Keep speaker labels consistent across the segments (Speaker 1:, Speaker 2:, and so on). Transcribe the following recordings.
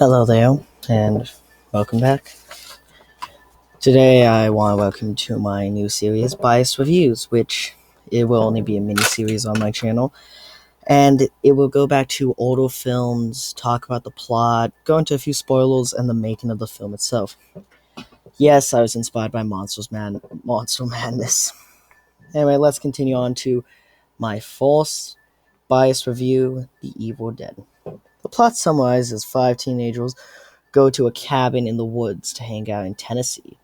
Speaker 1: Hello there, and welcome back. Today, I want to welcome you to my new series, Biased Reviews, which it will only be a mini series on my channel, and it will go back to older films, talk about the plot, go into a few spoilers, and the making of the film itself. Yes, I was inspired by Monster Madness. Anyway, let's continue on to my false biased review, The Evil Dead. The plot summarizes five teenagers go to a cabin in the woods to hang out in Tennessee.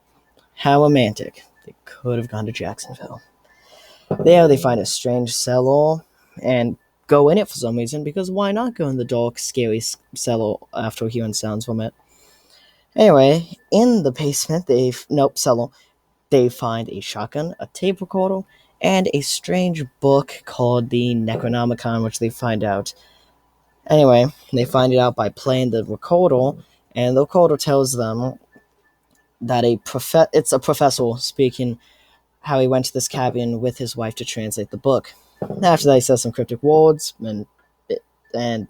Speaker 1: How romantic. They could have gone to Jacksonville. There they find a strange cellar and go in it for some reason, because why not go in the dark, scary cellar after hearing sounds from it? Anyway, in the basement, cellar, they find a shotgun, a tape recorder, and a strange book called the Necronomicon, which they find out. Anyway, they find it out by playing the recorder, and the recorder tells them that it's a professor speaking how he went to this cabin with his wife to translate the book. After that, he says some cryptic words and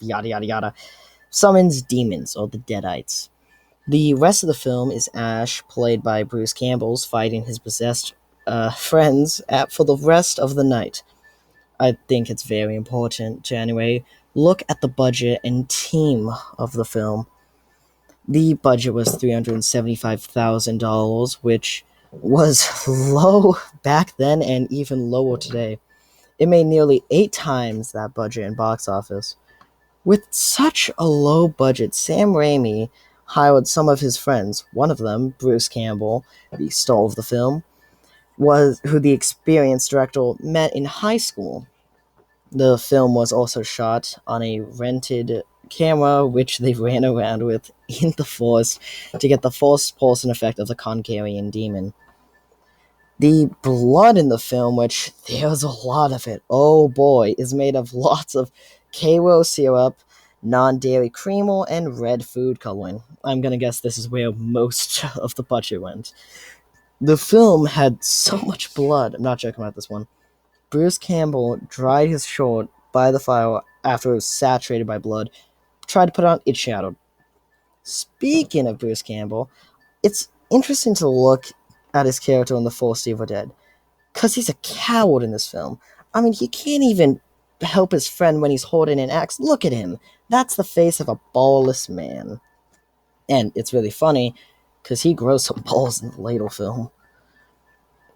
Speaker 1: yada yada yada. Summons demons, or the Deadites. The rest of the film is Ash, played by Bruce Campbell, fighting his possessed friends for the rest of the night. I think it's very important to, anyway, look at the budget and team of the film. The budget was $375,000, which was low back then and even lower today. It made nearly 8 times that budget in box office. With such a low budget, Sam Raimi hired some of his friends. One of them, Bruce Campbell, the star of the film, who the experienced director met in high school. The film was also shot on a rented camera, which they ran around with in the forest to get the first-person effect of the Concarian demon. The blood in the film, which there's a lot of it, oh boy, is made of lots of Karo syrup, non-dairy creamer, and red food coloring. I'm gonna guess this is where most of the budget went. The film had so much blood. I'm not joking about this one. Bruce Campbell dried his shirt by the fire after it was saturated by blood, tried to put on, it shadowed. Speaking of Bruce Campbell, it's interesting to look at his character in The First Evil Dead, because he's a coward in this film. I mean, he can't even help his friend when he's holding an axe. Look at him. That's the face of a ballless man. And it's really funny, because he grows some balls in the later film.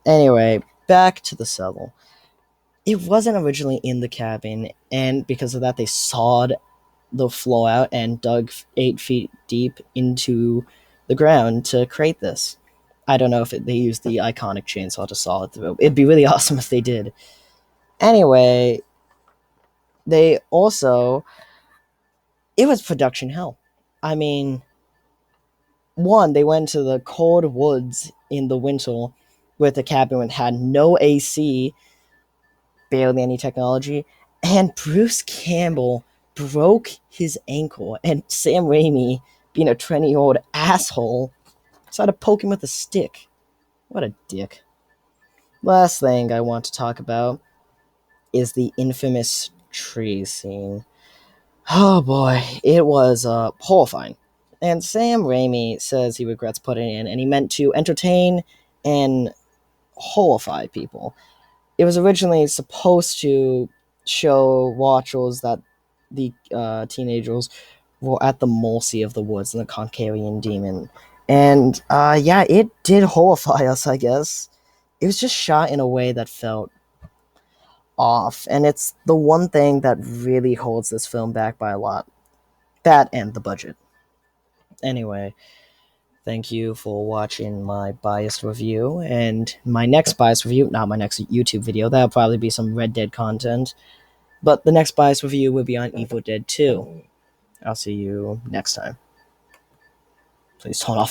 Speaker 1: Anyway, back to the cellar. It wasn't originally in the cabin, and because of that, they sawed the floor out and dug 8 feet deep into the ground to create this. I don't know if they used the iconic chainsaw to saw it through. It'd be really awesome if they did. Anyway, it was production hell. I mean, one, they went to the cold woods in the winter with a cabin that had no AC, barely any technology, and Bruce Campbell broke his ankle, and Sam Raimi, being a 20-year-old asshole, decided to poke him with a stick. What a dick. Last thing I want to talk about is the infamous tree scene. Oh boy, it was horrifying. And Sam Raimi says he regrets putting it in, and he meant to entertain and horrify people. It was originally supposed to show watchers that the teenagers were at the mercy of the woods and the Concarian demon. And yeah, it did horrify us, I guess. It was just shot in a way that felt off, and it's the one thing that really holds this film back by a lot. That and the budget. Anyway, thank you for watching my biased review, and my next biased review, not my next YouTube video, that'll probably be some Red Dead content, but the next biased review will be on Evil Dead 2. I'll see you next time. Please turn off